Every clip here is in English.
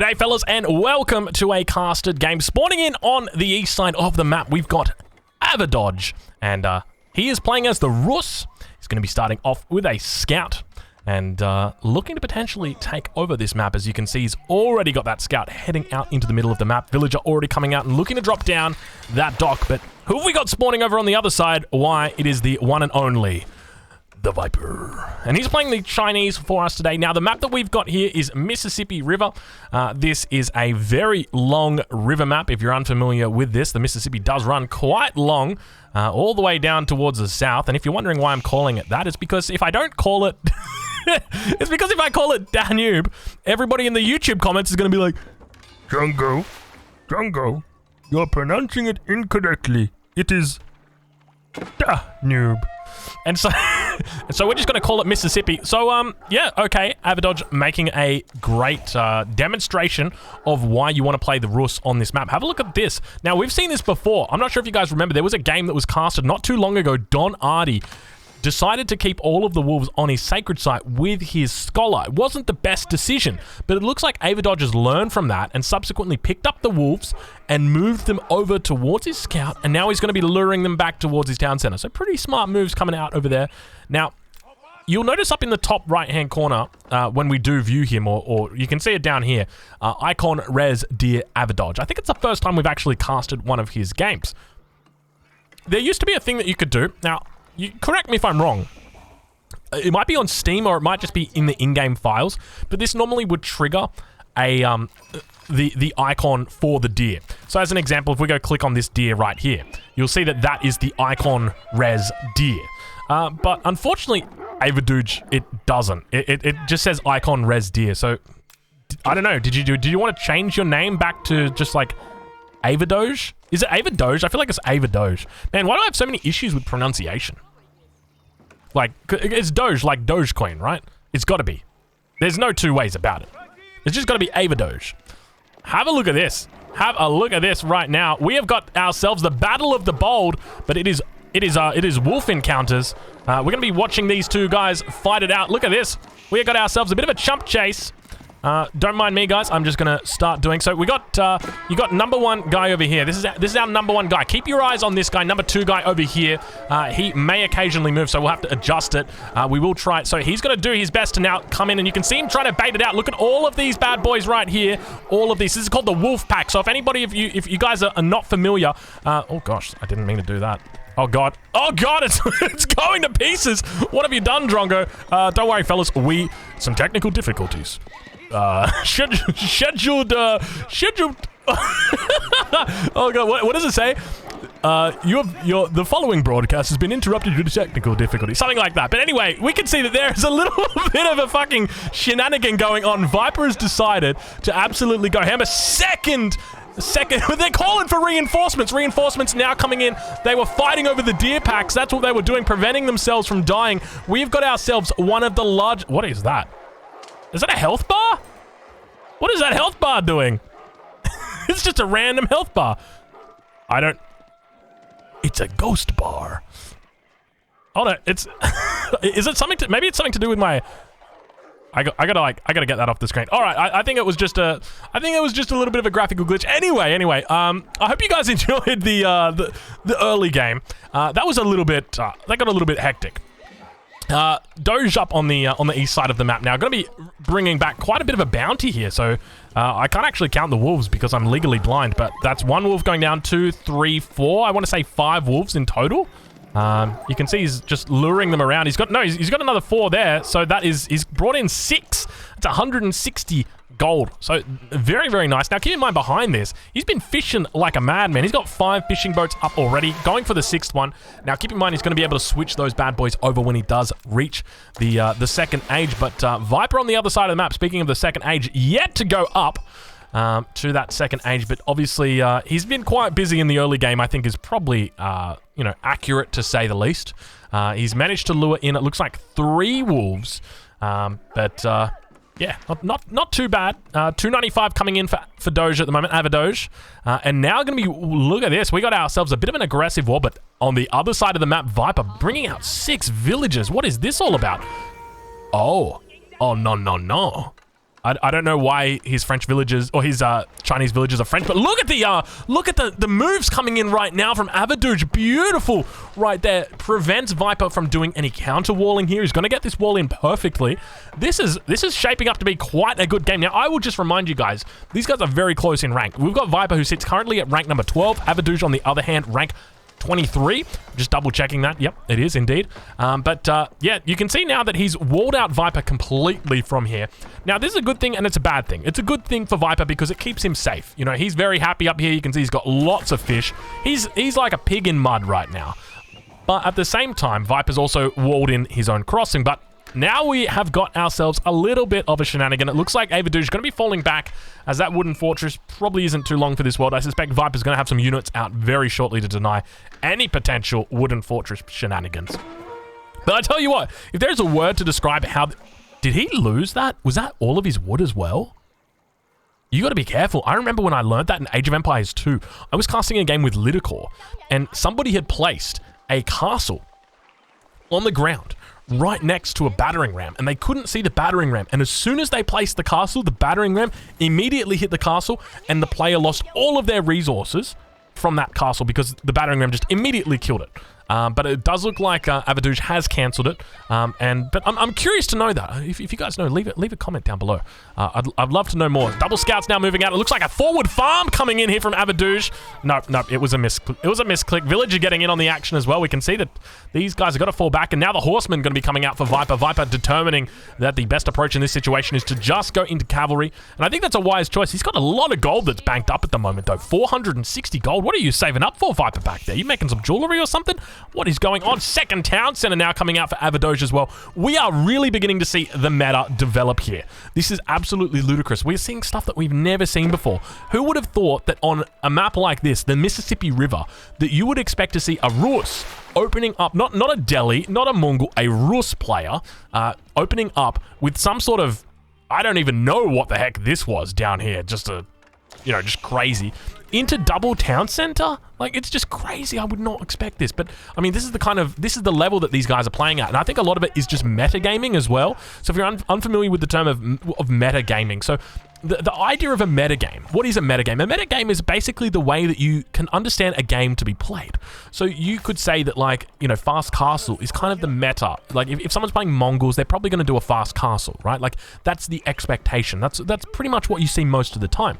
G'day fellas and welcome to a casted game. Spawning in on the east side of the map, we've got Avadodge, and he is playing as the Rus. He's going to be starting off with a scout and looking to potentially take over this map. As you can see, he's already got that scout heading out into the middle of the map. Villager already coming out and looking to drop down that dock, but who have we got spawning over on the other side? Why, it is the one and only the Viper. And he's playing the Chinese for us today. Now, the map that we've got here is Mississippi River. This is a very long river map. If you're unfamiliar with this, the Mississippi does run quite long, all the way down towards the south. And if you're wondering why I'm calling it that, it's because if I don't call it... it's because if I call it Danube, everybody in the YouTube comments is going to be like, Django, you're pronouncing it incorrectly. It is Danube. And so we're just going to call it Mississippi. So, yeah, okay, Avadodge making a great demonstration of why you want to play the Rus on this map. Have a look at this. Now, we've seen this before. I'm not sure if you guys remember. There was a game that was casted not too long ago. Don Artie decided to keep all of the wolves on his sacred site with his scholar. It wasn't the best decision, but it looks like Avadodge has learned from that and subsequently picked up the wolves and moved them over towards his scout, and now he's going to be luring them back towards his town center. So pretty smart moves coming out over there. Now, you'll notice up in the top right-hand corner, when we do view him, or you can see it down here, Icon Res Deer Avadodge. I think it's the first time we've actually casted one of his games. There used to be a thing that you could do. Now, you correct me if I'm wrong. It might be on Steam or it might just be in the in-game files, but this normally would trigger a the icon for the deer. So as an example, if we go click on this deer right here, you'll see that that is the Icon Res Deer. But unfortunately, Avadodge, it doesn't. It just says Icon Res Deer. So I don't know. Did you want to change your name back to just like Avadodge? Is it Avadodge? I feel like it's Avadodge. Man, why do I have so many issues with pronunciation? Like, it's Doge, like Dogecoin, right? It's got to be. There's no two ways about it. It's just got to be Avadodge. Have a look at this. Have a look at this right now. We have got ourselves the Battle of the Bold, but it is wolf encounters. We're going to be watching these two guys fight it out. Look at this. We have got ourselves a bit of a chump chase. Don't mind me, guys. I'm just gonna start doing so. We got you got number one guy over here. This is our number one guy. Keep your eyes on this guy. Number two guy over here. He may occasionally move, so we'll have to adjust it. We will try it. So he's gonna do his best to now come in, and you can see him trying to bait it out. Look at all of these bad boys right here. All of these. This is called the Wolf Pack. So if anybody, if you guys are not familiar, oh gosh, I didn't mean to do that. Oh god, it's going to pieces. What have you done, Drongo? Don't worry, fellas. Some technical difficulties. Scheduled. Oh god, what does it say? The following broadcast has been interrupted due to technical difficulty. Something like that. But anyway, we can see that there is a little bit of a fucking shenanigan going on. Viper has decided to absolutely go hammer. Second, they're calling for reinforcements. Reinforcements now coming in. They were fighting over the deer packs. That's what they were doing, preventing themselves from dying. We've got ourselves one of the large... What is that? Is that a health bar? What is that health bar doing? It's just a random health bar. It's a ghost bar. Oh no, it's... Is it something to... Maybe it's something to do with my... I gotta get that off the screen. All right, I think it was just a little bit of a graphical glitch. Anyway, I hope you guys enjoyed the early game. That was a little bit, that got a little bit hectic. Doge up on the east side of the map now. Going to be bringing back quite a bit of a bounty here, so I can't actually count the wolves because I'm legally blind, but that's one wolf going down, 2, 3, 4. I want to say 5 wolves in total. You can see he's just luring them around. He's got another 4 there, so he's brought in 6. It's 160 gold. So very, very nice. Now keep in mind behind this, he's been fishing like a madman. He's got 5 fishing boats up already, going for the 6th one. Now keep in mind he's going to be able to switch those bad boys over when he does reach the second age. But Viper on the other side of the map, speaking of the second age, yet to go up to that second age, but obviously he's been quite busy in the early game. I think is probably accurate to say the least. He's managed to lure in, it looks like 3 wolves, but yeah, not too bad. 295 coming in for Doge at the moment, Avadodge. And now going to be, look at this, we got ourselves a bit of an aggressive war, but on the other side of the map, Viper bringing out 6 villagers. What is this all about? Oh, no. I don't know why his French villagers or his Chinese villagers are French, but look at the moves coming in right now from Avadouj. Beautiful right there. Prevents Viper from doing any counter walling here. He's going to get this wall in perfectly. This is shaping up to be quite a good game. Now, I will just remind you guys, these guys are very close in rank. We've got Viper, who sits currently at rank number 12. Avadouj, on the other hand, rank 23. Just double checking that. Yep, it is indeed. Yeah, you can see now that he's walled out Viper completely from here. Now, this is a good thing and it's a bad thing. It's a good thing for Viper because it keeps him safe. You know, he's very happy up here. You can see he's got lots of fish. He's like a pig in mud right now. But at the same time, Viper's also walled in his own crossing. But now we have got ourselves a little bit of a shenanigan. It looks like Avadouj is going to be falling back, as that wooden fortress probably isn't too long for this world. I suspect Viper's going to have some units out very shortly to deny any potential wooden fortress shenanigans. But I tell you what, if there's a word to describe how... Did he lose that? Was that all of his wood as well? You got to be careful. I remember when I learned that in Age of Empires 2, I was casting a game with Lidicor, and somebody had placed a castle on the ground right next to a battering ram, and they couldn't see the battering ram. And as soon as they placed the castle, the battering ram immediately hit the castle, and the player lost all of their resources from that castle because the battering ram just immediately killed it. But it does look like Avadouj has cancelled it. But I'm curious to know that. If you guys know, leave a comment down below. I'd love to know more. Double scouts now moving out. It looks like a forward farm coming in here from Avadouj. No, it was a misclick. Villager getting in on the action as well. We can see that these guys have got to fall back, and now the horsemen going to be coming out for Viper. Viper determining that the best approach in this situation is to just go into cavalry, and I think that's a wise choice. He's got a lot of gold that's banked up at the moment, though. 460 gold. What are you saving up for, Viper, back there? You making some jewelry or something? What is going on? Second town center now coming out for Avadouj as well. We are really beginning to see the meta develop here. This is absolutely ludicrous. We're seeing stuff that we've never seen before. Who would have thought that on a map like this, the Mississippi River, that you would expect to see a Rus opening up, not a Delhi, not a Mongol, a Rus player, opening up with some sort of, I don't even know what the heck this was down here, just crazy, into double town center? Like, it's just crazy. I would not expect this. But, I mean, this is the level that these guys are playing at. And I think a lot of it is just metagaming as well. So if you're unfamiliar with the term of metagaming, so the idea of a metagame, what is a metagame? A metagame is basically the way that you can understand a game to be played. So you could say that, like, you know, fast castle is kind of the meta. Like, if someone's playing Mongols, they're probably going to do a fast castle, right? Like, that's the expectation. That's pretty much what you see most of the time.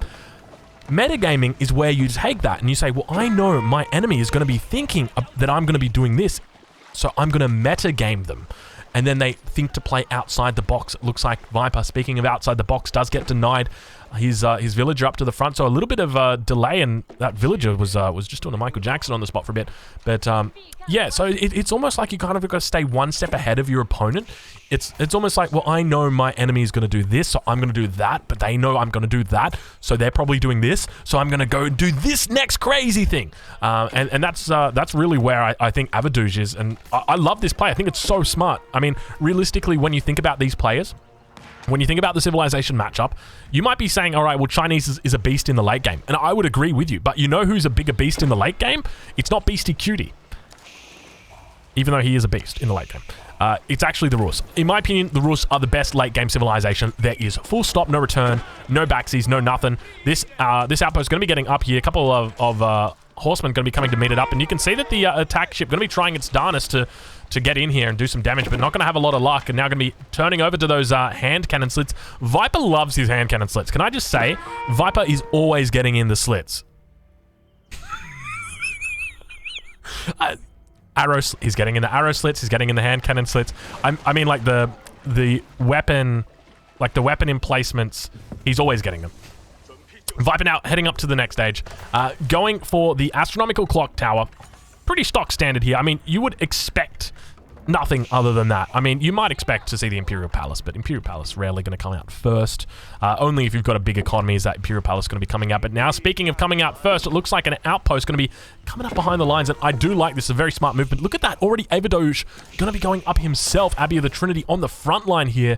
Metagaming is where you take that and you say, well, I know my enemy is going to be thinking that I'm going to be doing this, so I'm going to metagame them. And then they think to play outside the box. It looks like Viper, speaking of outside the box, does get denied his villager up to the front. So a little bit of a delay, and that villager was just doing a Michael Jackson on the spot for a bit. But yeah, so it's almost like you kind of got to stay one step ahead of your opponent. It's almost like, well, I know my enemy is going to do this, so I'm going to do that, but they know I'm going to do that, so they're probably doing this, so I'm going to go and do this next crazy thing. And that's really where I think Avadouj is, and I love this play. I think it's so smart. I mean, realistically, when you think about these players, when you think about the Civilization matchup, you might be saying, all right, well, Chinese is a beast in the late game, and I would agree with you, but you know who's a bigger beast in the late game? It's not Beastie Cutie, even though he is a beast in the late game. It's actually the Rus. In my opinion, the Rus are the best late game civilization. There is full stop, no return, no backsies, no nothing. This outpost is going to be getting up here. A couple of horsemen going to be coming to meet it up, and you can see that the attack ship going to be trying its darnest to get in here and do some damage, but not going to have a lot of luck, and now going to be turning over to those hand cannon slits. Viper loves his hand cannon slits. Can I just say, Viper is always getting in the slits. He's getting in the arrow slits, he's getting in the hand cannon slits. I mean, like the weapon, like the weapon emplacements, he's always getting them. Viper now heading up to the next stage, going for the astronomical clock tower. Pretty stock standard here. I mean, you would expect nothing other than that. I mean, you might expect to see the Imperial Palace, but Imperial Palace rarely going to come out first. Only if you've got a big economy is that Imperial Palace going to be coming out. But now, speaking of coming out first, it looks like an outpost going to be coming up behind the lines, and I do like this. It's a very smart movement. Look at that. Already Avadouj going to be going up himself. Abbey of the Trinity on the front line here.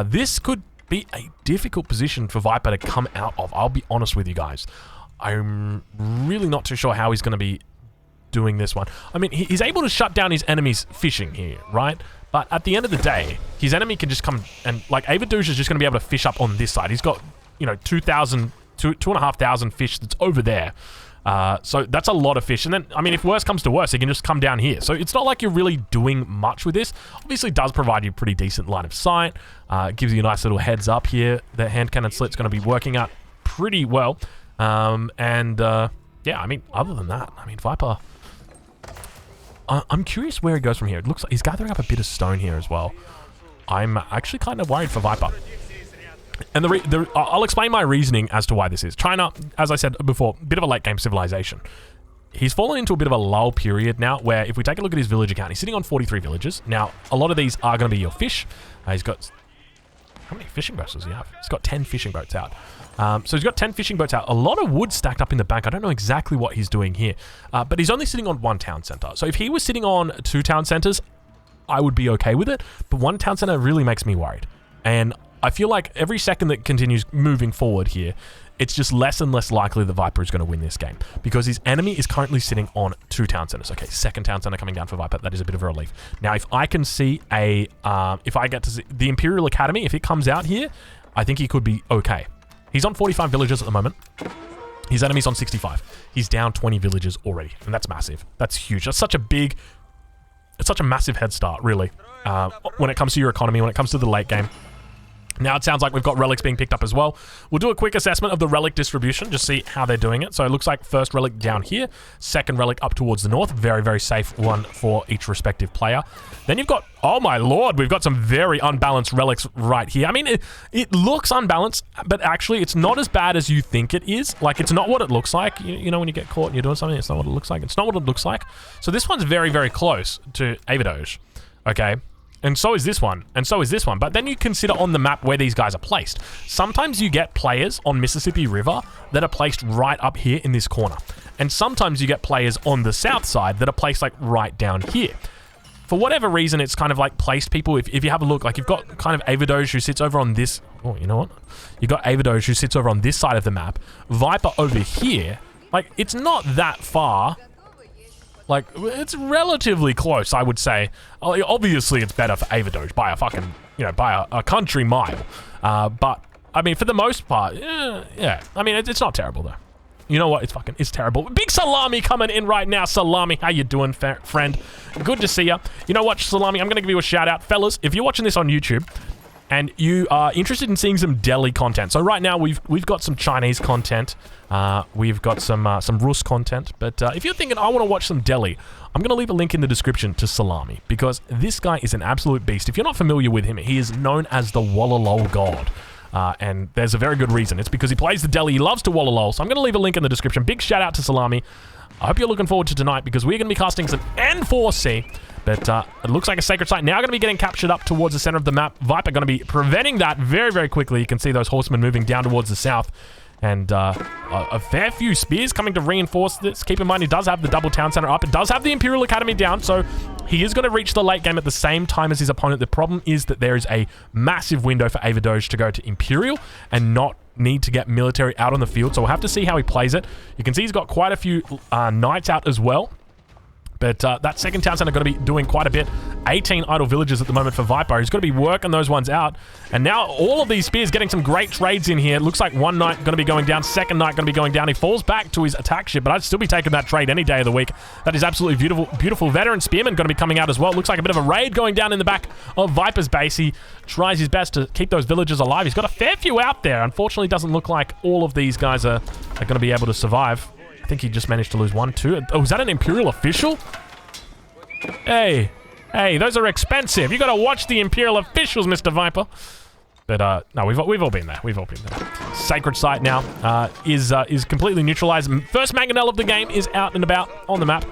This could be a difficult position for Viper to come out of. I'll be honest with you guys. I'm really not too sure how he's going to be doing this one. I mean, he's able to shut down his enemies fishing here, right? But at the end of the day, his enemy can just come and, like, Avadouge is just going to be able to fish up on this side. He's got, you know, 2,500 fish that's over there. So that's a lot of fish. And then, I mean, if worse comes to worse, he can just come down here. So it's not like you're really doing much with this. Obviously, it does provide you a pretty decent line of sight. Gives you a nice little heads up here. The hand cannon slit's going to be working out pretty well. Yeah, I mean, other than that, I mean, Viper... I'm curious where he goes from here. It looks like he's gathering up a bit of stone here as well. I'm actually kind of worried for Viper. And I'll explain my reasoning as to why this is. China, as I said before, a bit of a late game civilization. He's fallen into a bit of a lull period now, where if we take a look at his village account, he's sitting on 43 villages. Now, a lot of these are going to be your fish. He's got... How many fishing boats does he have? He's got 10 fishing boats out. So he's got 10 fishing boats out. A lot of wood stacked up in the bank. I don't know exactly what he's doing here. But he's only sitting on 1 town center. So if he was sitting on 2 town centers, I would be okay with it. But 1 town center really makes me worried. And I feel like every second that continues moving forward here, it's just less and less likely that Viper is going to win this game. Because his enemy is currently sitting on 2 town centers. Okay, 2nd town center coming down for Viper. That is a bit of a relief. Now, if I can see if I get to see the Imperial Academy, if it comes out here, I think he could be okay. He's on 45 villages at the moment. His enemy's on 65. He's down 20 villages already, and that's massive. That's huge. That's such a big... It's such a massive head start, really, when it comes to your economy, when it comes to the late game. Now it sounds like we've got relics being picked up as well. We'll do a quick assessment of the relic distribution, just see how they're doing it. So it looks like first relic down here, second relic up towards the north. Very, very safe one for each respective player. Then you've got, oh my lord, we've got some very unbalanced relics right here. I mean, it looks unbalanced, but actually it's not as bad as you think it is. Like, it's not what it looks like. You know, when you get caught and you're doing something, it's not what it looks like. It's not what it looks like. So this one's very, very close to Avadouge, okay? And so is this one, and so is this one. But then you consider on the map where these guys are placed. Sometimes you get players on Mississippi River that are placed right up here in this corner. And sometimes you get players on the south side that are placed like right down here. For whatever reason, it's kind of like placed people. If you have a look, like you've got kind of Avadouge who sits over on this... Oh, you know what? You've got Avadouge who sits over on this side of the map. Viper over here. Like, it's not that far... Like, it's relatively close, I would say. Obviously, it's better for Avadouge by a fucking, you know, by a country mile. But, I mean, for the most part, yeah. I mean, it's not terrible, though. You know what? It's terrible. Big Salami coming in right now. Salami, how you doing, friend? Good to see ya. You know what, Salami? I'm going to give you a shout out. Fellas, if you're watching this on YouTube, and you are interested in seeing some Delhi content. So right now we've got some Chinese content. We've got some Rus content. But if you're thinking, I want to watch some Delhi, I'm going to leave a link in the description to Salami, because this guy is an absolute beast. If you're not familiar with him, he is known as the Wollalol God. And there's a very good reason. It's because he plays the Delhi. He loves to Wollalol. So I'm going to leave a link in the description. Big shout out to Salami. I hope you're looking forward to tonight, because we're going to be casting some N4C. But it looks like a sacred site now going to be getting captured up towards the center of the map. Viper going to be preventing that very, very quickly. You can see those horsemen moving down towards the south. And a fair few spears coming to reinforce this. Keep in mind, he does have the double town center up. It does have the Imperial Academy down, so he is going to reach the late game at the same time as his opponent. The problem is that there is a massive window for Avadouge to go to Imperial and not need to get military out on the field. So we'll have to see how he plays it. You can see he's got quite a few knights out as well. But that second town center going to be doing quite a bit. 18 idle villages at the moment for Viper. He's going to be working those ones out. And now all of these spears getting some great trades in here. It looks like one knight going to be going down. Second knight going to be going down. He falls back to his attack ship, but I'd still be taking that trade any day of the week. That is absolutely beautiful. Beautiful veteran spearman going to be coming out as well. Looks like a bit of a raid going down in the back of Viper's base. He tries his best to keep those villagers alive. He's got a fair few out there. Unfortunately, it doesn't look like all of these guys are going to be able to survive. I think he just managed to lose one, too. Oh, is that an Imperial official? Hey, those are expensive. You got to watch the Imperial officials, Mr. Viper. But no, we've all been there. We've all been there. Sacred site now is completely neutralized. First mangonel of the game is out and about on the map.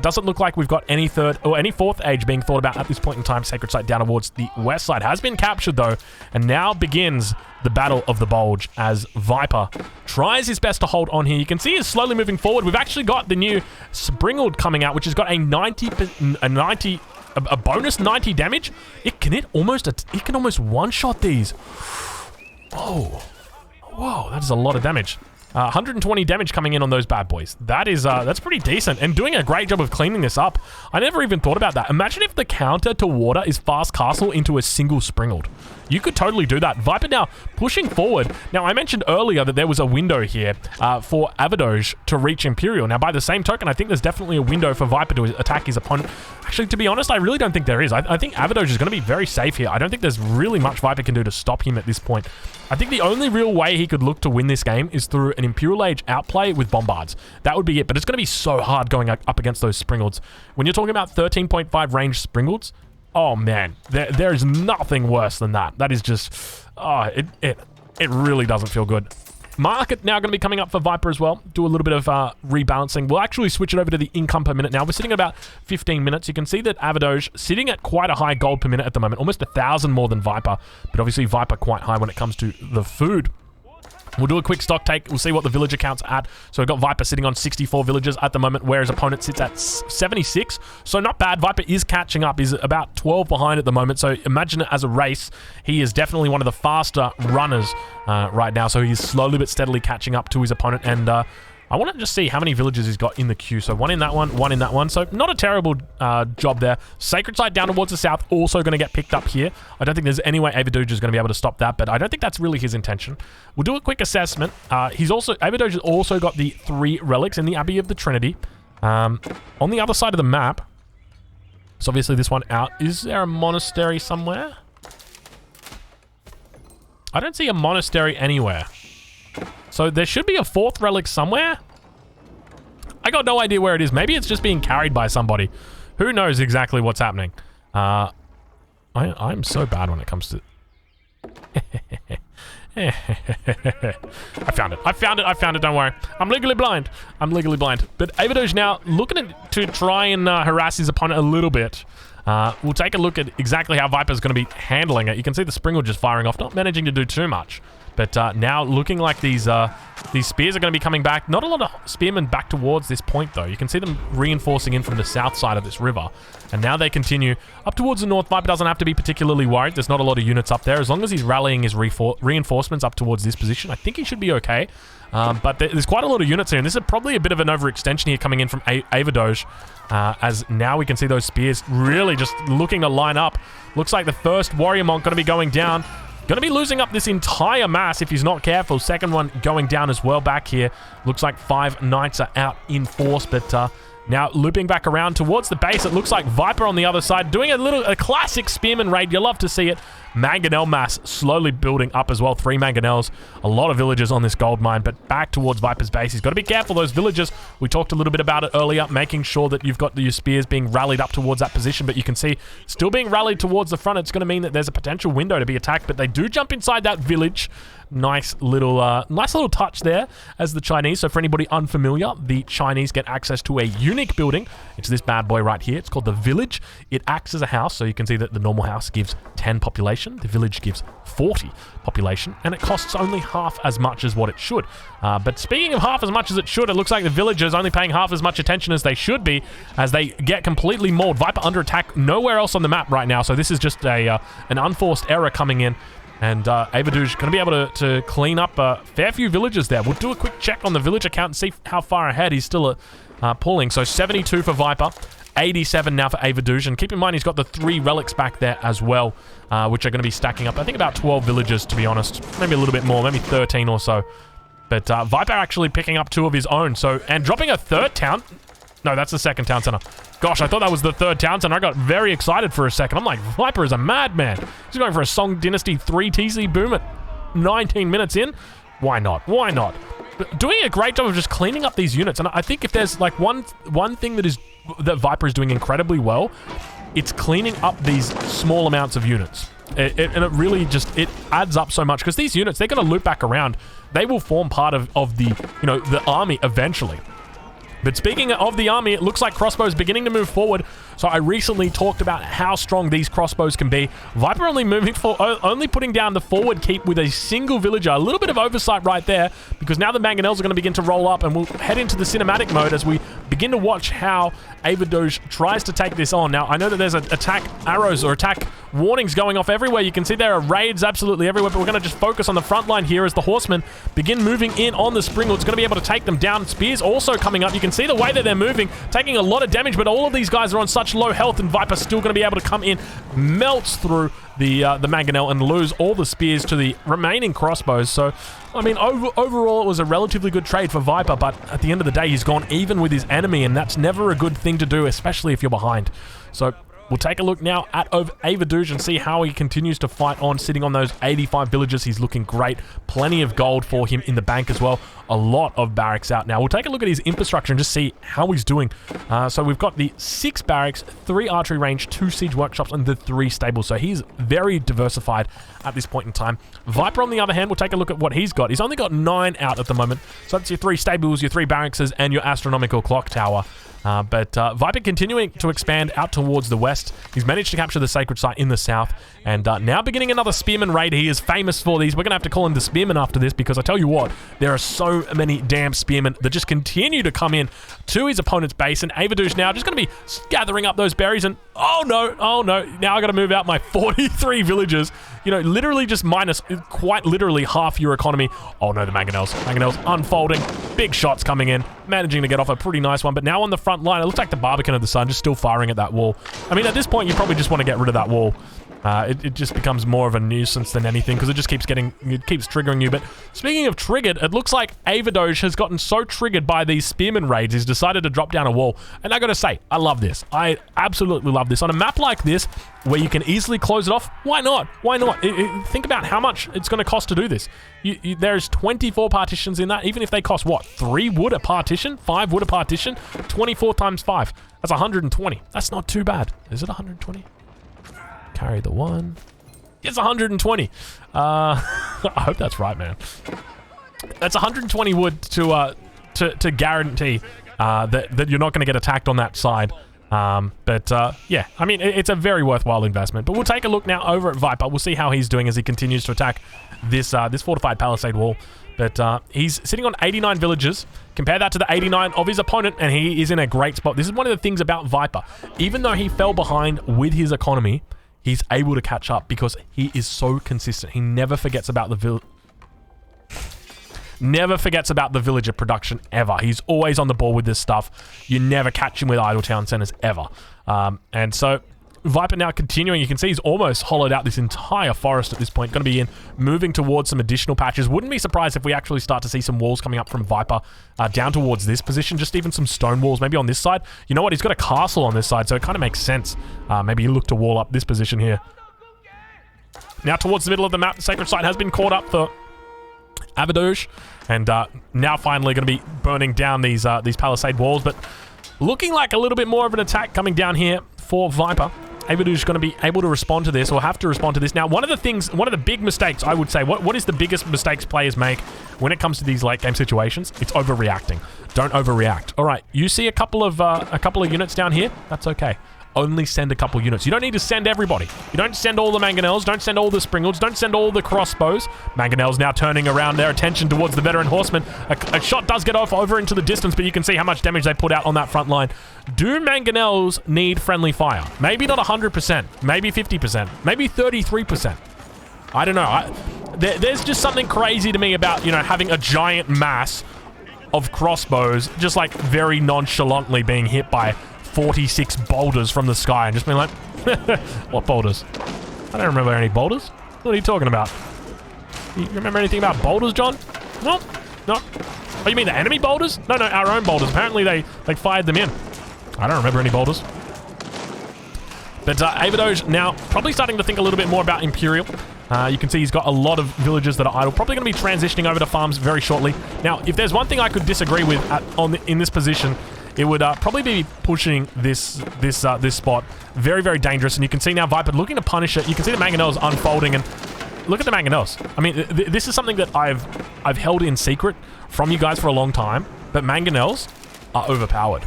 Doesn't look like we've got any third or any fourth age being thought about at this point in time. Sacred site down towards the west side has been captured though, and now begins the Battle of the Bulge as Viper tries his best to hold on here. You can see he's slowly moving forward. We've actually got the new Springald coming out, which has got a bonus 90 damage. It can almost one-shot these. Whoa, that is a lot of damage. 120 damage coming in on those bad boys. That is, that's pretty decent and doing a great job of cleaning this up. I never even thought about that. Imagine if the counter to water is Fast Castle into a single Springald. You could totally do that. Viper now pushing forward. Now, I mentioned earlier that there was a window here for Avadoge to reach Imperial. Now, by the same token, I think there's definitely a window for Viper to attack his opponent. Actually, to be honest, I really don't think there is. I think Avadoge is going to be very safe here. I don't think there's really much Viper can do to stop him at this point. I think the only real way he could look to win this game is through an Imperial Age outplay with Bombards. That would be it, but it's going to be so hard going up against those Springalds. When you're talking about 13.5 range Springalds, oh man, there is nothing worse than that. That is just, oh, it really doesn't feel good. Market now going to be coming up for Viper as well. Do a little bit of rebalancing. We'll actually switch it over to the income per minute now. We're sitting at about 15 minutes. You can see that Avadoge sitting at quite a high gold per minute at the moment. Almost 1,000 more than Viper. But obviously Viper quite high when it comes to the food. We'll do a quick stock take. We'll see what the villager count's at. So we've got Viper sitting on 64 villagers at the moment, where his opponent sits at 76. So not bad. Viper is catching up. He's about 12 behind at the moment. So imagine it as a race. He is definitely one of the faster runners right now. So he's slowly but steadily catching up to his opponent. And I want to just see how many villagers he's got in the queue. So one in that one in that one. So not a terrible job there. Sacred Site down towards the south, also going to get picked up here. I don't think there's any way Avadoge is going to be able to stop that, but I don't think that's really his intention. We'll do a quick assessment. Avadoge has also got the 3 relics in the Abbey of the Trinity. On the other side of the map, so obviously this one out. Is there a monastery somewhere? I don't see a monastery anywhere. So there should be a 4th relic somewhere. I got no idea where it is. Maybe it's just being carried by somebody. Who knows exactly what's happening? I'm so bad when it comes to... I found it, don't worry. I'm legally blind. But Avadoge now looking to try and harass his opponent a little bit. We'll take a look at exactly how Viper's going to be handling it. You can see the Springald just firing off, not managing to do too much. But now looking like these spears are going to be coming back. Not a lot of spearmen back towards this point, though. You can see them reinforcing in from the south side of this river. And now they continue up towards the north. Viper doesn't have to be particularly worried. There's not a lot of units up there. As long as he's rallying his reinforcements up towards this position, I think he should be okay. But there's quite a lot of units here. And this is probably a bit of an overextension here coming in from Avadoge. As now we can see those spears really just looking to line up. Looks like the first warrior monk going to be going down. Going to be losing up this entire mass if he's not careful. Second one going down as well back here. Looks like 5 knights are out in force, but now looping back around towards the base. It looks like Viper on the other side doing a classic spearman raid. You love to see it. Mangonel mass slowly building up as well. 3 mangonels. A lot of villagers on this gold mine, but back towards Viper's base. He's got to be careful. Those villagers, we talked a little bit about it earlier, making sure that you've got your spears being rallied up towards that position, but you can see still being rallied towards the front. It's going to mean that there's a potential window to be attacked, but they do jump inside that village. Nice little touch there as the Chinese. So for anybody unfamiliar, the Chinese get access to a unique building. It's this bad boy right here. It's called the village. It acts as a house. So you can see that the normal house gives 10 population. The village gives 40 population, and it costs only half as much as what it should. But speaking of half as much as it should, it looks like the villagers only paying half as much attention as they should be, as they get completely mauled. Viper under attack nowhere else on the map right now. So this is just an unforced error coming in. And Avadoge going to be able to clean up a fair few villagers there. We'll do a quick check on the villager count and see how far ahead he's still pulling. So 72 for Viper, 87 now for Avadoge. And keep in mind, he's got the 3 relics back there as well, which are going to be stacking up. I think about 12 villagers, to be honest. Maybe a little bit more, maybe 13 or so. But Viper actually picking up 2 of his own. And dropping a 3rd town. No, that's the 2nd town center. Gosh, I thought that was the 3rd town center. I got very excited for a second. I'm like, Viper is a madman. He's going for a Song Dynasty 3 TC boom at 19 minutes in. Why not? Why not? But doing a great job of just cleaning up these units. And I think if there's like one thing that Viper is doing incredibly well, it's cleaning up these small amounts of units. And it really just, it adds up so much, because these units, they're going to loop back around. They will form part of the, the army eventually. But speaking of the army, it looks like crossbows beginning to move forward. So I recently talked about how strong these crossbows can be. Viper only putting down the forward keep with a single villager. A little bit of oversight right there, because now the Mangonels are going to begin to roll up, and we'll head into the cinematic mode as we begin to watch how Avadoge tries to take this on. Now, I know that there's attack arrows or attack warnings going off everywhere. You can see there are raids absolutely everywhere, but we're going to just focus on the front line here as the Horsemen begin moving in on the Springald. It's going to be able to take them down. Spears also coming up. You can see the way that they're moving, taking a lot of damage, but all of these guys are on such low health, and Viper's still going to be able to come in, melts through the Mangonel and lose all the spears to the remaining crossbows. So, I mean, overall, it was a relatively good trade for Viper, but at the end of the day, he's gone even with his enemy, and that's never a good thing to do, especially if you're behind. So, we'll take a look now at Avadoge and see how he continues to fight on, sitting on those 85 villagers. He's looking great. Plenty of gold for him in the bank as well. A lot of barracks out now. We'll take a look at his infrastructure and just see how he's doing. So we've got the 6 barracks, 3 archery range, 2 siege workshops, and the 3 stables. So he's very diversified at this point in time. Viper, on the other hand, we'll take a look at what he's got. He's only got 9 out at the moment. So that's your 3 stables, your 3 barracks, and your astronomical clock tower. But Viper continuing to expand out towards the west. He's managed to capture the sacred site in the south, and now beginning another spearman raid. He is famous for these. We're going to have to call him the spearman after this, because I tell you what, there are so many damn spearmen that just continue to come in to his opponent's base, and Avadoge now just going to be gathering up those berries, and oh no, now I got to move out my 43 villagers. You know, literally just minus quite literally half your economy. Oh no, the Mangonels unfolding, big shots coming in, managing to get off a pretty nice one, but now on the front line, it looks like the Barbican of the Sun just still firing at that wall. I mean, at this point, you probably just want to get rid of that wall. It just becomes more of a nuisance than anything, because it just keeps triggering you. But speaking of triggered, it looks like Avadoge has gotten so triggered by these spearman raids, he's decided to drop down a wall. And I gotta say, I love this. I absolutely love this. On a map like this, where you can easily close it off, why not? Why not? Think about how much it's going to cost to do this. There's 24 partitions in that, even if they cost, what, 3 wood a partition? 5 wood a partition? 24 times 5. That's 120. That's not too bad. Is it 120? Carry the 1. It's 120. I hope that's right, man. That's 120 wood to guarantee that you're not going to get attacked on that side. Yeah, I mean, it's a very worthwhile investment. But we'll take a look now over at Viper. We'll see how he's doing as he continues to attack this fortified palisade wall. But he's sitting on 89 villagers. Compare that to the 89 of his opponent, and he is in a great spot. This is one of the things about Viper. Even though he fell behind with his economy, he's able to catch up because he is so consistent. He never forgets about the villager production ever. He's always on the ball with this stuff. You never catch him with idle town centers ever. And so Viper now continuing. You can see he's almost hollowed out this entire forest at this point. Going to be moving towards some additional patches. Wouldn't be surprised if we actually start to see some walls coming up from Viper down towards this position. Just even some stone walls maybe on this side. You know what? He's got a castle on this side, so it kind of makes sense. Maybe you look to wall up this position here. Now towards the middle of the map, the sacred site has been caught up for Avadoge, and now finally going to be burning down these palisade walls, but looking like a little bit more of an attack coming down here for Viper. Avadoge is going to be able to respond to this, or have to respond to this. Now, one of the big mistakes, I would say, what is the biggest mistakes players make when it comes to these late game situations? It's overreacting. Don't overreact. All right, you see a couple of units down here. That's okay. Only send a couple units. You don't need to send everybody. You don't send all the Mangonels. Don't send all the Springalds. Don't send all the crossbows. Mangonels now turning around their attention towards the veteran horsemen. A shot does get off over into the distance, but you can see how much damage they put out on that front line. Do Mangonels need friendly fire? Maybe not 100%. Maybe 50%. Maybe 33%. I don't know. There's just something crazy to me about, having a giant mass of crossbows just like very nonchalantly being hit by 46 boulders from the sky and just being like, what boulders? I don't remember any boulders. What are you talking about? You remember anything about boulders, John? No. Oh, you mean the enemy boulders? No, our own boulders. Apparently they fired them in. I don't remember any boulders. But Avadoge now probably starting to think a little bit more about Imperial. You can see he's got a lot of villagers that are idle. Probably going to be transitioning over to farms very shortly. Now, if there's one thing I could disagree with in this position, it would probably be pushing this spot. Very, very dangerous. And you can see now Viper looking to punish it. You can see the Mangonels unfolding, and look at the Mangonels. I mean, this is something that I've held in secret from you guys for a long time, but Mangonels are overpowered.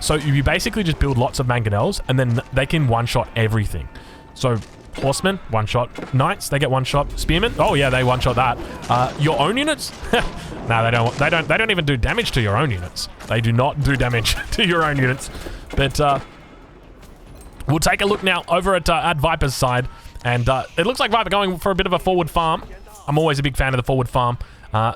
So you basically just build lots of Mangonels, and then they can one-shot everything. So Horsemen, one shot. Knights, they get one shot. Spearmen, oh yeah, they one shot that. Your own units? No, they don't. They don't even do damage to your own units. They do not do damage to your own units. But we'll take a look now over at Viper's side, and it looks like Viper going for a bit of a forward farm. I'm always a big fan of the forward farm.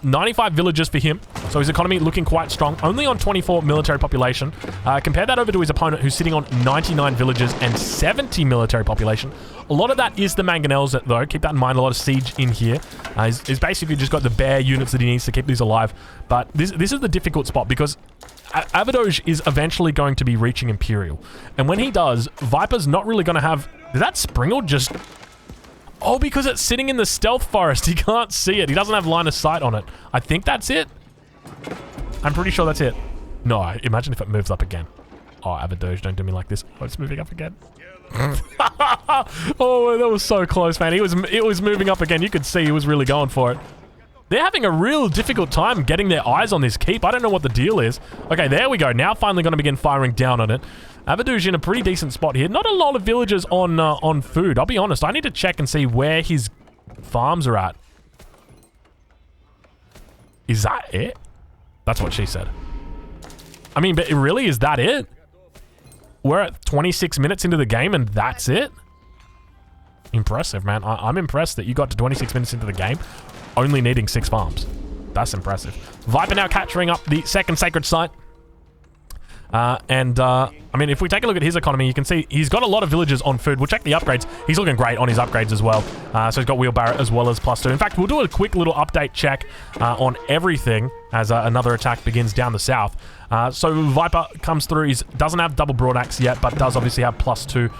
95 villagers for him, so his economy looking quite strong. Only on 24 military population. Compare that over to his opponent, who's sitting on 99 villagers and 70 military population. A lot of that is the mangonels, though. Keep that in mind. A lot of siege in here. He's basically just got the bare units that he needs to keep these alive. But this is the difficult spot, because Avadoge is eventually going to be reaching Imperial. And when he does, Viper's not really going to have... Did that Springle just... Oh, because it's sitting in the stealth forest. He can't see it. He doesn't have line of sight on it. I think that's it. I'm pretty sure that's it. No, imagine if it moves up again. Oh, Avadoge, don't do me like this. Oh, it's moving up again. Oh, that was so close, man. It was moving up again. You could see he was really going for it. They're having a real difficult time getting their eyes on this keep. I don't know what the deal is. Okay, there we go. Now finally going to begin firing down on it. Avadoge in a pretty decent spot here. Not a lot of villagers on food. I'll be honest. I need to check and see where his farms are at. Is that it? That's what she said. I mean, but really, is that it? We're at 26 minutes into the game and that's it? Impressive, man. I'm impressed that you got to 26 minutes into the game only needing 6 farms. That's impressive. Viper now capturing up the second sacred site. I mean, if we take a look at his economy, you can see he's got a lot of villagers on food. We'll check the upgrades. He's looking great on his upgrades as well. So he's got wheelbarrow as well as +2. In fact, we'll do a quick little update check on everything as another attack begins down the south. So Viper comes through. He doesn't have double broadaxe yet, but does obviously have +2.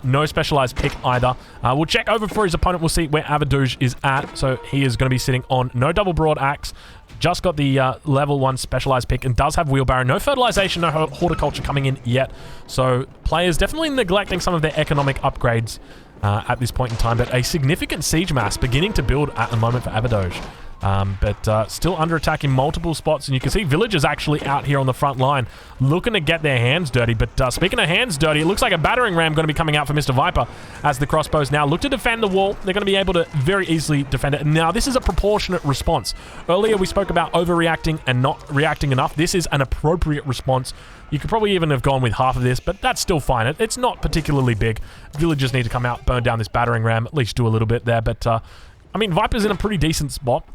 No specialized pick either. We'll check over for his opponent. We'll see where Avadoge is at. So he is going to be sitting on no double broadaxe. Just got the level 1 specialized pick and does have wheelbarrow. No fertilization, no horticulture coming in yet. So players definitely neglecting some of their economic upgrades at this point in time. But a significant siege mass beginning to build at the moment for Avadoge. But still under attack in multiple spots, and you can see villagers actually out here on the front line looking to get their hands dirty. But speaking of hands dirty, it looks like a battering ram going to be coming out for Mr. Viper as the crossbows now look to defend the wall. They're going to be able to very easily defend it. Now, this is a proportionate response. Earlier, we spoke about overreacting and not reacting enough. This is an appropriate response. You could probably even have gone with half of this, but that's still fine. It's not particularly big. Villagers need to come out, burn down this battering ram, at least do a little bit there. But, I mean, Viper's in a pretty decent spot.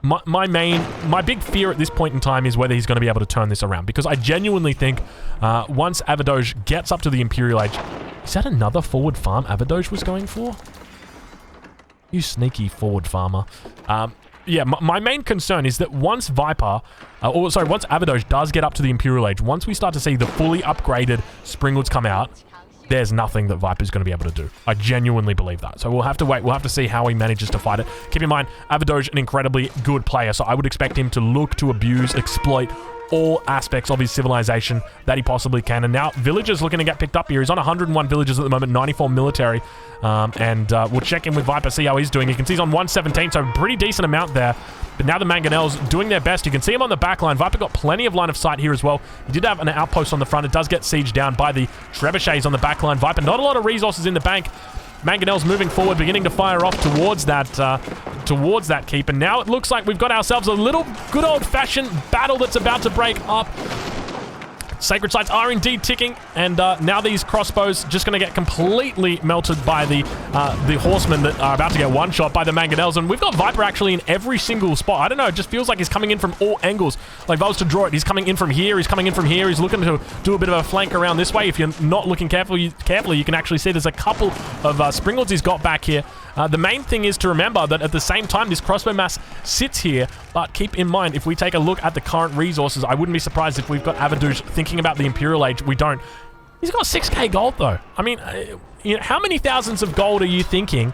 My big fear at this point in time is whether he's going to be able to turn this around, because I genuinely think once Avadoge gets up to the Imperial Age... Is that another forward farm Avadoge was going for? You sneaky forward farmer. Yeah, my main concern is that once Viper... once Avadoge does get up to the Imperial Age, once we start to see the fully upgraded Springhoods come out, there's nothing that Viper's going to be able to do. I genuinely believe that. So we'll have to wait. We'll have to see how he manages to fight it. Keep in mind, Avadoge, an incredibly good player, so I would expect him to look to abuse, exploit all aspects of his civilization that he possibly can. And now villagers looking to get picked up here. He's on 101 villagers at the moment, 94 military. We'll check in with Viper, see how he's doing. You can see he's on 117, so pretty decent amount there. But now the Mangonels doing their best. You can see him on the back line. Viper got plenty of line of sight here as well. He did have an outpost on the front. It does get sieged down by the trebuchets on the back line. Viper, not a lot of resources in the bank. Mangonels moving forward, beginning to fire off towards that keep. And now it looks like we've got ourselves a little good old-fashioned battle that's about to break up. Sacred sites are indeed ticking, and now these crossbows just going to get completely melted by the horsemen that are about to get one-shot by the Mangonels. And we've got Viper actually in every single spot. I don't know, it just feels like he's coming in from all angles. Like if I was to draw it, he's coming in from here, he's coming in from here, he's looking to do a bit of a flank around this way. If you're not looking carefully, you can actually see there's a couple of Springhoods he's got back here. The main thing is to remember that at the same time, this crossbow mass sits here, but keep in mind, if we take a look at the current resources, I wouldn't be surprised if we've got Avadoge thinking about the Imperial Age. We don't. He's got 6k gold, though. I mean, you know, how many thousands of gold are you thinking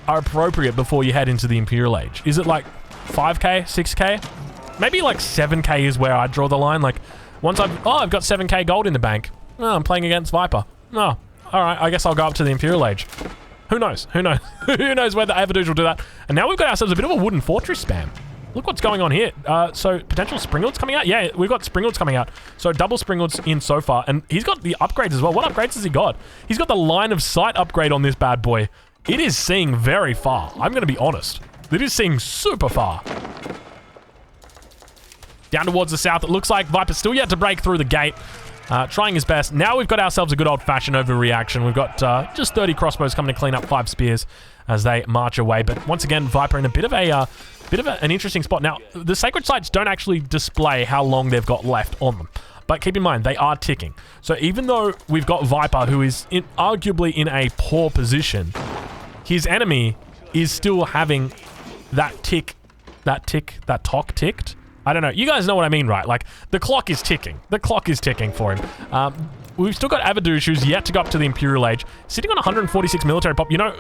are appropriate before you head into the Imperial Age? Is it like 5k, 6k? Maybe like 7k is where I'd draw the line. Like, once I've got 7k gold in the bank. Oh, I'm playing against Viper. Oh, all right, I guess I'll go up to the Imperial Age. Who knows? Who knows? Who knows whether Avadoge will do that? And now we've got ourselves a bit of a wooden fortress spam. look what's going on here. So potential Springalds coming out. Yeah, we've got Springalds coming out. So double Springalds in so far. And he's got the upgrades as well. What upgrades has he got? He's got the line of sight upgrade on this bad boy. It is seeing very far. I'm going to be honest. It is seeing super far. Down towards the south. It looks like Viper's still yet to break through the gate. Trying his best. Now we've got ourselves a good old-fashioned overreaction. We've got just 30 crossbows coming to clean up 5 spears as they march away. But once again, Viper in a bit of an interesting spot. Now, the sacred sites don't actually display how long they've got left on them. But keep in mind, they are ticking. So even though we've got Viper, who is arguably in a poor position, his enemy is still having that tock ticked. I don't know. You guys know what I mean, right? Like, the clock is ticking. The clock is ticking for him. We've still got Avadouj, who's yet to go up to the Imperial Age, sitting on 146 military pop. You know,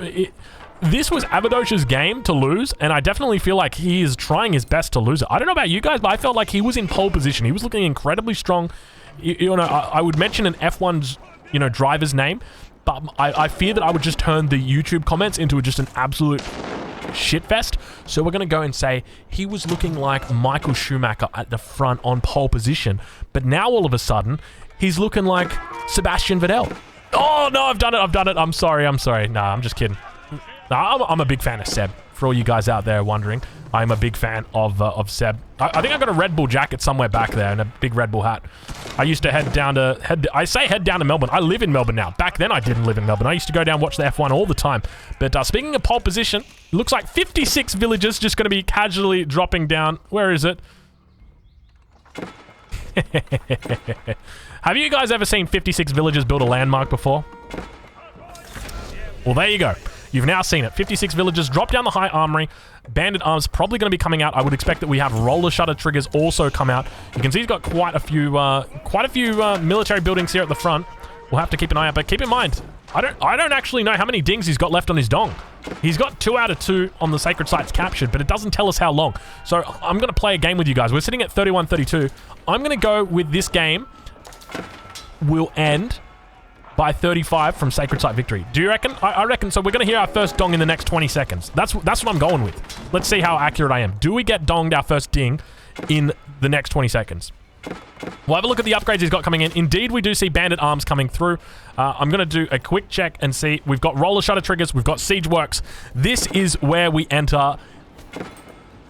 this was Avadoj's game to lose, and I definitely feel like he is trying his best to lose it. I don't know about you guys, but I felt like he was in pole position. He was looking incredibly strong. You know, I would mention an F1's, you know, driver's name, but I fear that I would just turn the YouTube comments into just an absolute shitfest. So we're going to go and say he was looking like Michael Schumacher at the front on pole position, but now all of a sudden he's looking like Sebastian Vettel. Oh no, I've done it. I'm sorry. Nah, I'm just kidding. Nah, I'm a big fan of Seb. For all you guys out there wondering, I'm a big fan of Seb. I think I've got a Red Bull jacket somewhere back there and a big Red Bull hat. I used to head down to Melbourne. I live in Melbourne now. Back then I didn't live in Melbourne. I used to go down watch the F1 all the time. But speaking of pole position, looks like 56 villagers just going to be casually dropping down. Where is it? Have you guys ever seen 56 villagers build a landmark before? Well, there you go. You've now seen it. 56 villagers drop down the high armory. Bandit arms probably going to be coming out. I would expect that we have roller shutter triggers also come out. You can see he's got quite a few military buildings here at the front. We'll have to keep an eye out. But keep in mind, I don't actually know how many dings he's got left on his dong. He's got 2 out of 2 on the sacred sites captured, but it doesn't tell us how long. So I'm going to play a game with you guys. We're sitting at 31-32. I'm going to go with this game will end by 35 from Sacred Site victory. Do you reckon? I reckon. So we're going to hear our first dong in the next 20 seconds. That's what I'm going with. Let's see how accurate I am. Do we get donged our first ding in the next 20 seconds? We'll have a look at the upgrades he's got coming in. Indeed, we do see bandit arms coming through. I'm going to do a quick check and see. We've got roller shutter triggers. We've got siege works. This is where we enter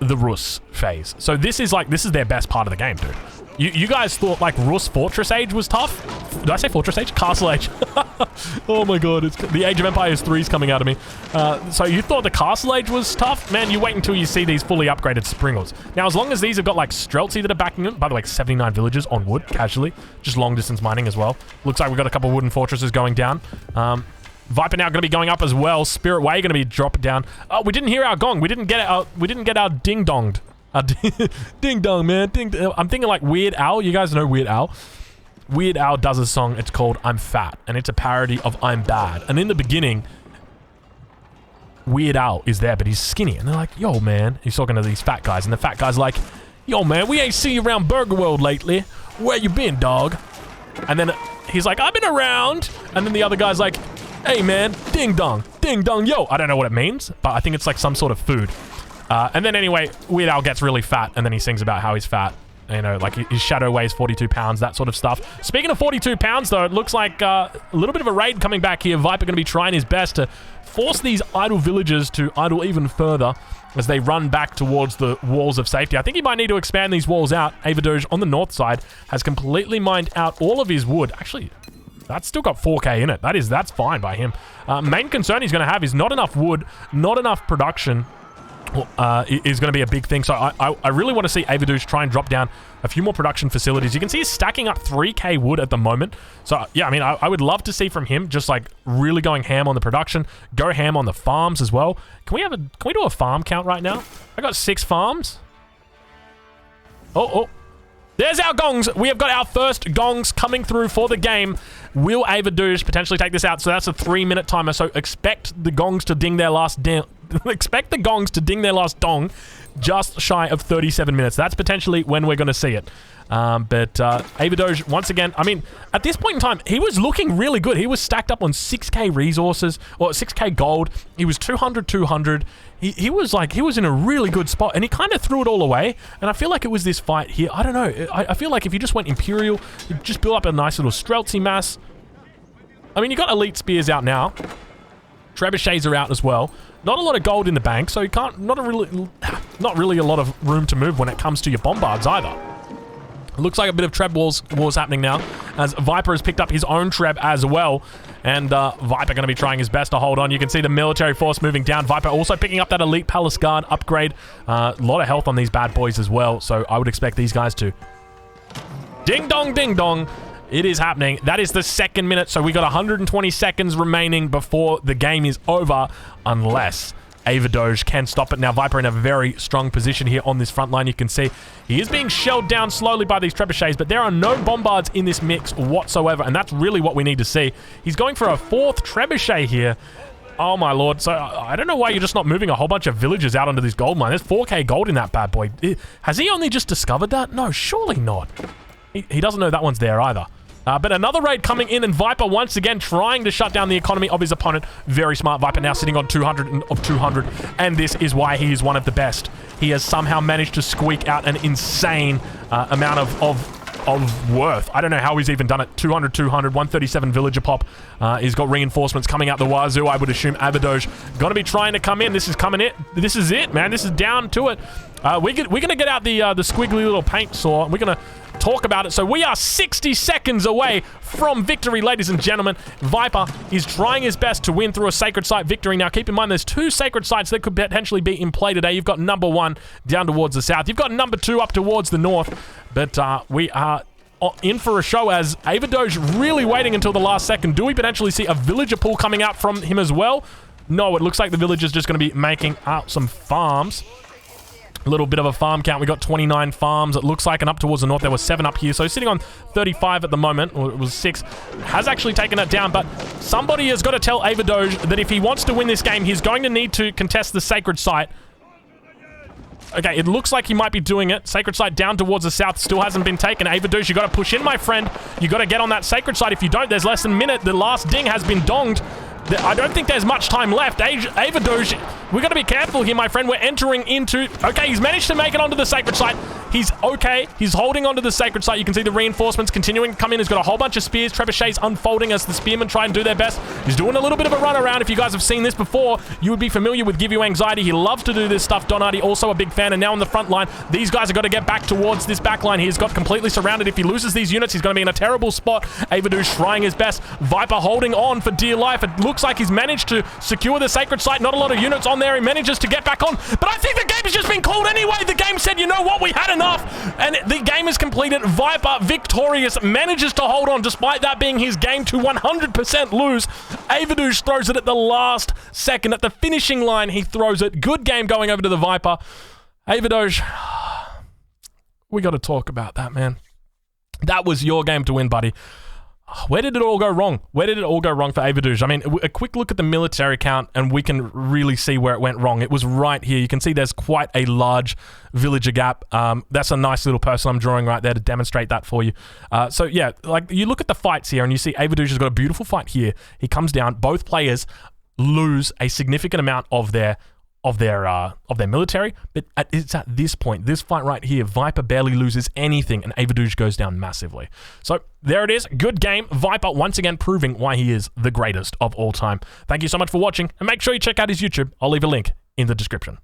the Rus phase. So this is their best part of the game, dude. You guys thought like Rus Fortress Age was tough? Did I say Fortress Age? Castle Age. Oh my god, it's the Age of Empires 3 is coming out of me. So you thought the Castle Age was tough? Man, you wait until you see these fully upgraded Springles. Now, as long as these have got like Streltsy that are backing them, by the way, 79 villagers on wood, casually. Just long distance mining as well. Looks like we've got a couple of wooden fortresses going down. Viper now going to be going up as well. Spirit Way going to be dropping down. Oh, we didn't hear our gong. We didn't get our ding donged. Ding dong, man. I'm thinking like Weird Al. You guys know Weird Al? Weird Al does a song. It's called I'm Fat, and it's a parody of I'm Bad. And in the beginning, Weird Al is there, but he's skinny. And they're like, yo, man. He's talking to these fat guys, and the fat guy's like, yo, man, we ain't see you around Burger World lately. Where you been, dog? And then he's like, I've been around. And then the other guy's like, hey, man, ding dong, yo. I don't know what it means, but I think it's like some sort of food. And then anyway, Weird Al gets really fat, and then he sings about how he's fat. You know, like his shadow weighs 42 pounds, that sort of stuff. Speaking of 42 pounds, though, it looks like a little bit of a raid coming back here. Viper going to be trying his best to force these idle villagers to idle even further as they run back towards the walls of safety. I think he might need to expand these walls out. Avadouj on the north side has completely mined out all of his wood. Actually, that's still got 4k in it. That's fine by him. Main concern he's going to have is not enough wood, not enough production. Is going to be a big thing. So I really want to see Avadouj try and drop down a few more production facilities. You can see he's stacking up 3k wood at the moment. So yeah, I mean, I would love to see from him just like really going ham on the production, go ham on the farms as well. Can we do a farm count right now? I got 6 farms. Oh. There's our gongs. We have got our first gongs coming through for the game. Will Avadouj potentially take this out? So that's a 3-minute timer. So expect the gongs to ding their last expect the gongs to ding their last dong just shy of 37 minutes. That's potentially when we're going to see it. But Avadoge, once again, I mean, at this point in time, he was looking really good. He was stacked up on 6k resources, or 6k gold. He was 200. He was in a really good spot, and he kind of threw it all away. And I feel like it was this fight here. I don't know. I feel like if you just went Imperial, you'd just build up a nice little Streltsy mass. I mean, you got Elite Spears out now. Trebuchets are out as well. Not a lot of gold in the bank, so you can't, not really a lot of room to move when it comes to your bombards either. It looks like a bit of Treb wars happening now, as Viper has picked up his own Treb as well. And Viper going to be trying his best to hold on. You can see the military force moving down. Viper also picking up that Elite Palace Guard upgrade. A lot of health on these bad boys as well, so I would expect these guys to... Ding dong, ding dong. It is happening. That is the second minute, so we got 120 seconds remaining before the game is over, unless Avadoge can stop it. Now, Viper in a very strong position here on this front line. You can see he is being shelled down slowly by these trebuchets, but there are no bombards in this mix whatsoever, and that's really what we need to see. He's going for a 4th trebuchet here. Oh, my lord. So, I don't know why you're just not moving a whole bunch of villagers out onto this gold mine. There's 4k gold in that bad boy. Has he only just discovered that? No, surely not. He doesn't know that one's there either. But another raid coming in, and Viper once again trying to shut down the economy of his opponent. Very smart. Viper now sitting on 200 of 200, and this is why he is one of the best. He has somehow managed to squeak out an insane amount of worth. I don't know how he's even done it. 200, 137 villager pop. He's got reinforcements coming out the wazoo. I would assume Avadoge going to be trying to come in. This is coming in. This is it, man. This is down to it. We're going to get out the squiggly little paint saw. We're going to talk about it. So we are 60 seconds away from victory, ladies and gentlemen. Viper is trying his best to win through a Sacred Site victory. Now, keep in mind, there's 2 Sacred Sites that could potentially be in play today. You've got number 1 down towards the south. You've got number 2 up towards the north. But we are in for a show, as Avadoge really waiting until the last second. Do we potentially see a villager pool coming out from him as well? No, it looks like the villager's just going to be making out some farms. A little bit of a farm count. We got 29 farms, it looks like, and up towards the north there were 7 up here. So sitting on 35 at the moment, or it was 6, has actually taken it down. But somebody has got to tell Avadoge that if he wants to win this game, he's going to need to contest the Sacred Site. Okay, it looks like he might be doing it. Sacred Site down towards the south still hasn't been taken. Avadoge, you got to push in, my friend. You got to get on that Sacred Site. If you don't, there's less than a minute. The last ding has been donged. I don't think there's much time left. Avadoge, we've got to be careful here, my friend. We're entering into... Okay, he's managed to make it onto the Sacred Site. He's okay. He's holding onto the Sacred Site. You can see the reinforcements continuing to come in. He's got a whole bunch of spears. Trebuchets unfolding as the spearmen try and do their best. He's doing a little bit of a run around. If you guys have seen this before, you would be familiar with Give You Anxiety. He loves to do this stuff. Donati, also a big fan. And now on the front line, these guys have got to get back towards this back line. He's got completely surrounded. If he loses these units, he's going to be in a terrible spot. Avadoge trying his best. Viper holding on for dear life. It looks like he's managed to secure the Sacred Site. Not a lot of units on there. He manages to get back on. But I think the game has just been called anyway. The game said, you know what? We had enough. And the game is completed. Viper victorious. Manages to hold on despite that being his game to 100% lose. Avadoge throws it at the last second. At the finishing line, he throws it. Good game going over to the Viper. Avadoge, we got to talk about that, man. That was your game to win, buddy. Where did it all go wrong? Where did it all go wrong for Avadoge? I mean, a quick look at the military count and we can really see where it went wrong. It was right here. You can see there's quite a large villager gap. That's a nice little person I'm drawing right there to demonstrate that for you. So yeah, like you look at the fights here and you see Avadoge has got a beautiful fight here. He comes down. Both players lose a significant amount of their military, but it's at this point, this fight right here, Viper barely loses anything and Avadoge goes down massively. So there it is, good game. Viper once again proving why he is the greatest of all time. Thank you so much for watching, and make sure you check out his YouTube. I'll leave a link in the description.